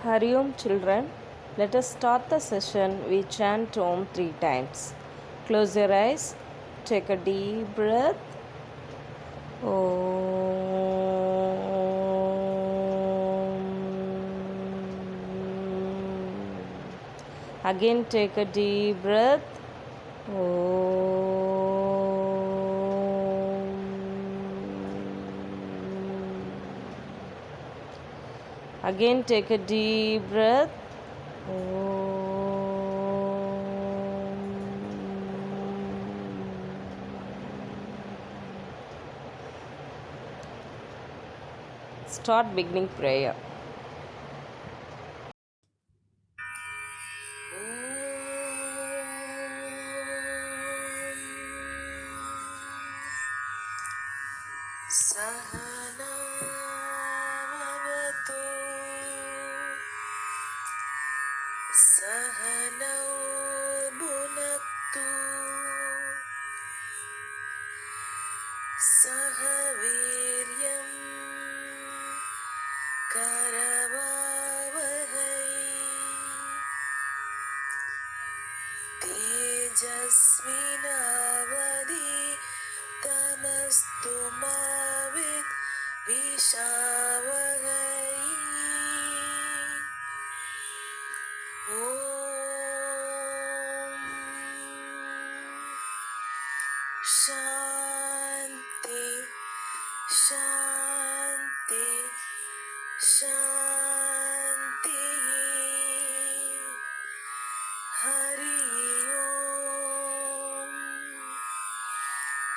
Hari Om children, let us start the session. We chant Om 3 times. Close your eyes, take a deep breath. Om. Again, take a deep breath. Again, take a deep breath. Start beginning prayer. सहनावतु सहनौ भुनक्तु सह वीर्यं करवावहै तेजस्विनावधीतमस्तु मा विद्विषावहै ॐ शान्ति शान्ति शान्तिः हरि ओम्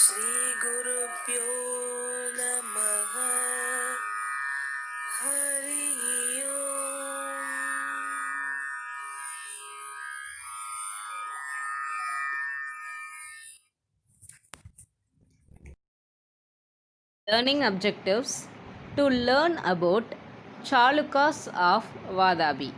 श्रीगुरुभ्यो नमः हरि ओम् Learning objectives: to learn about Chalukyas of Vadabi,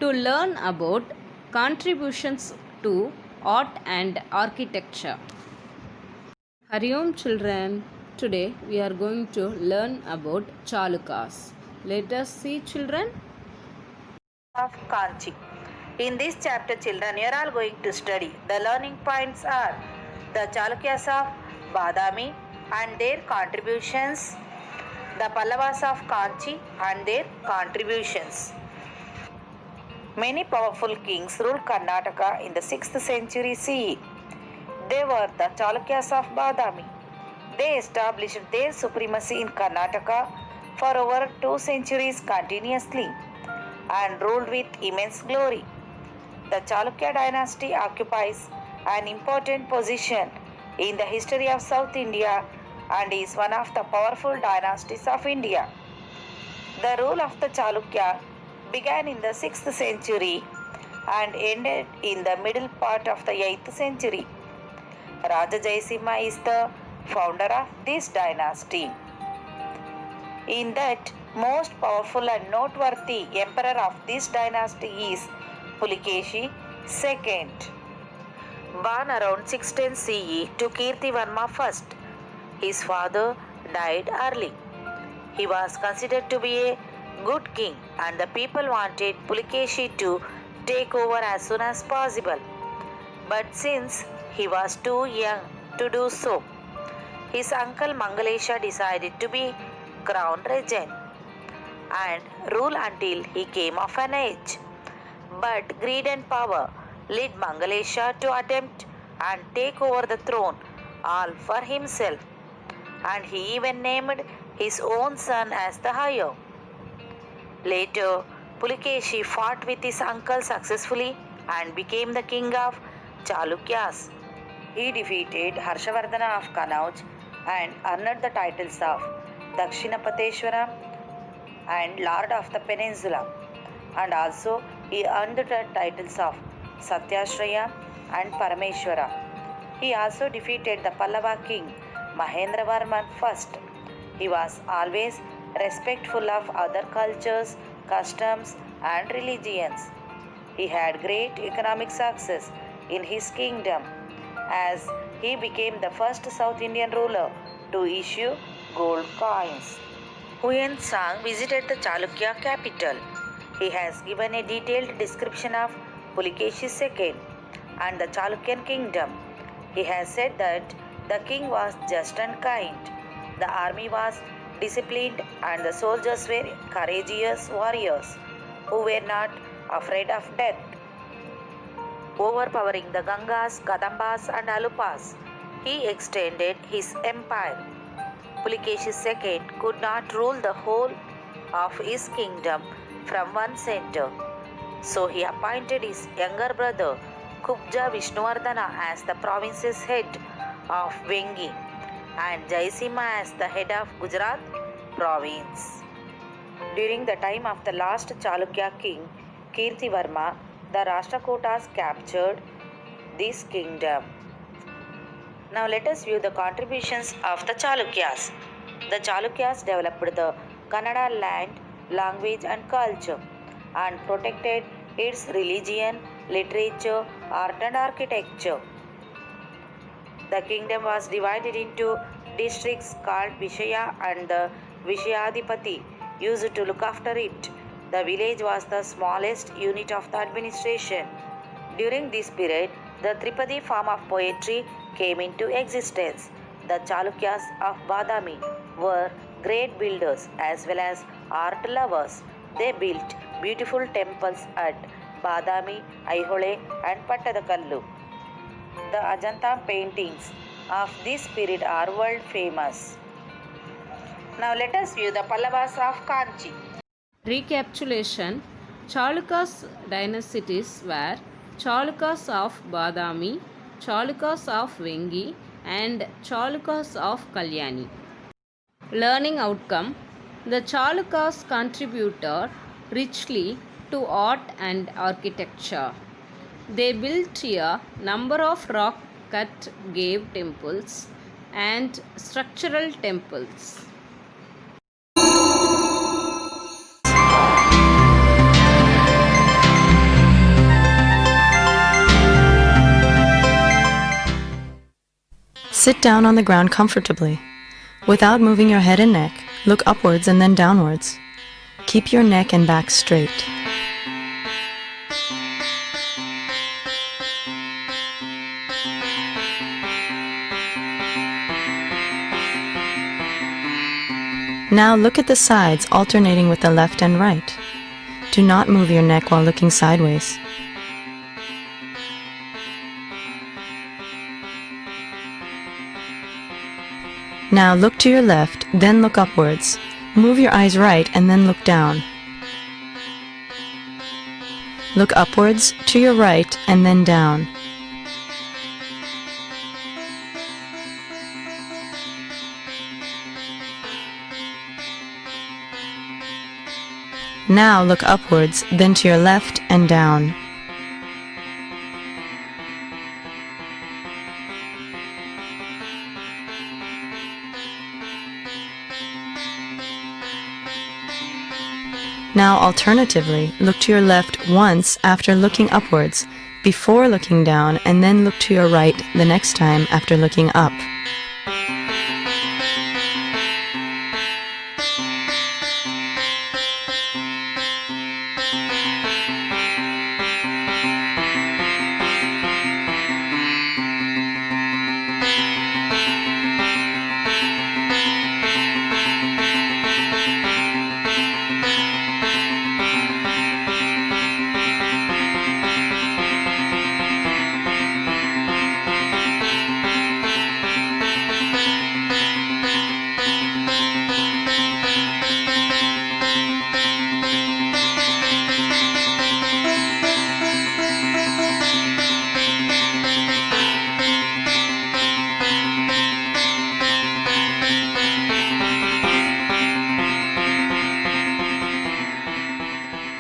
to learn about contributions to art and architecture. Hari Om children, today we are going to learn about Chalukyas. Let us see children. Of Kanchi. In this chapter, children, you are all going to study. The learning points are the Chalukyas of Badami and their contributions, the Pallavas of Kanchi and their contributions. Many powerful kings ruled Karnataka in the 6th century CE. They were the Chalukyas of Badami. They established their supremacy in Karnataka for over 2 centuries continuously and ruled with immense glory. The Chalukya dynasty occupies an important position in the history of South India and is one of the powerful dynasties of India. The rule of the Chalukya began in the 6th century and ended in the middle part of the 8th century. Raja Jayasimha is the founder of this dynasty. In that, most powerful and noteworthy emperor of this dynasty is Pulikeshi II, born around 610 CE to Kirtivarma I. His father died early. He was considered to be a good king and the people wanted Pulikeshi to take over as soon as possible. But since he was too young to do so, his uncle Mangalesha decided to be crowned regent and rule until he came of an age. But greed and power led Mangalesha to attempt and take over the throne all for himself, and he even named his own son as the heir. Later, Pulikeshi fought with his uncle successfully and became the king of Chalukyas. He defeated Harshavardhana of Kanauj and earned the titles of Dakshinapateshwara and Lord of the Peninsula, and also he earned the titles of Satyashraya and Parameshwara. He also defeated the Pallava king Mahendravarman I. He was always respectful of other cultures, customs, and religions. He had great economic success in his kingdom as he became the first South Indian ruler to issue gold coins. Huyen Tsang visited the Chalukya capital. He has given a detailed description of Pulikeshin II and the Chalukyan kingdom. He has said that the king was just and kind, the army was disciplined, and the soldiers were courageous warriors who were not afraid of death. Overpowering the Gangas, Kadambas, and Alupas, he extended his empire. Pulikeshin II could not rule the whole of his kingdom from one center, so he appointed his younger brother Kubja Vishnuvardhana as the province's head of Vengi and Jaisimha as the head of Gujarat province. During the time of the last Chalukya king, Kirtivarma, the Rashtrakutas captured this kingdom. Now let us view the contributions of the Chalukyas. The Chalukyas developed the Kannada land, language and culture and protected its religion, literature, art and architecture. The kingdom was divided into districts called Vishaya and the Vishayadipati used to look after it. The village was the smallest unit of the administration. During this period, the Tripadi form of poetry came into existence. The Chalukyas of Badami were great builders as well as art lovers. They built beautiful temples at Badami, Aihole and Pattadakallu. The Ajanta paintings of this period are world famous. Now let us view the Pallavas of Kanchi. Recapitulation: Chalukyas dynasties were Chalukyas of Badami, Chalukyas of Vengi, and Chalukyas of Kalyani. Learning outcome: the Chalukyas contributed richly to art and architecture. They built a number of rock cut cave temples and structural temples. Sit down on the ground comfortably. Without moving your head and neck, look upwards and then downwards. Keep your neck and back straight. Now look at the sides alternating with the left and right. Do not move your neck while looking sideways. Now look to your left, then look upwards. Move your eyes right and then look down. Look upwards, to your right, and then down. Now look upwards, then to your left and down. Now alternatively, look to your left once after looking upwards, before looking down, and then look to your right the next time after looking up.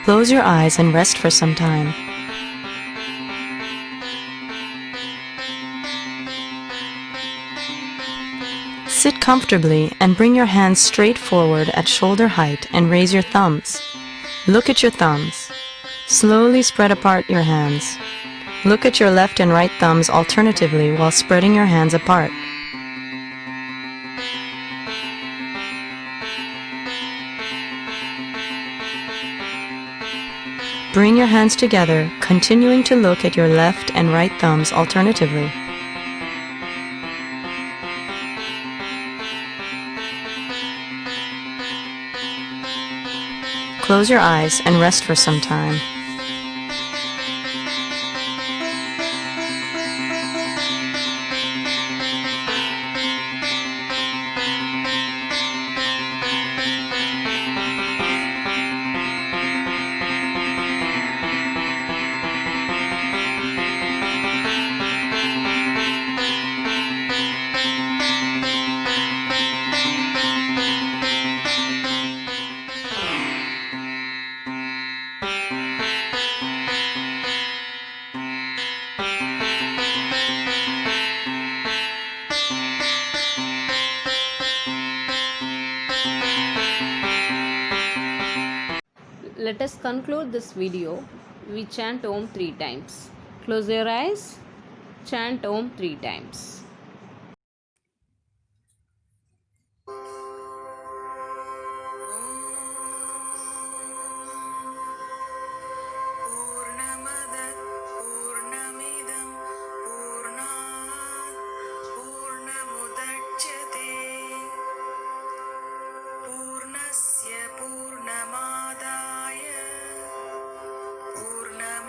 Close your eyes and rest for some time. Sit comfortably and bring your hands straight forward at shoulder height and raise your thumbs. Look at your thumbs. Slowly spread apart your hands. Look at your left and right thumbs alternatively while spreading your hands apart. Bring your hands together, continuing to look at your left and right thumbs alternatively. Close your eyes and rest for some time. Let us conclude this video. We chant Om 3 times. Close your eyes. Chant Om 3 times. पूर्णमद पूर्णमिदं पूर्णात् पूर्णमुदच्यते पूर्णस्य पूर्णमादाय पूर्णमेवावशिष्यते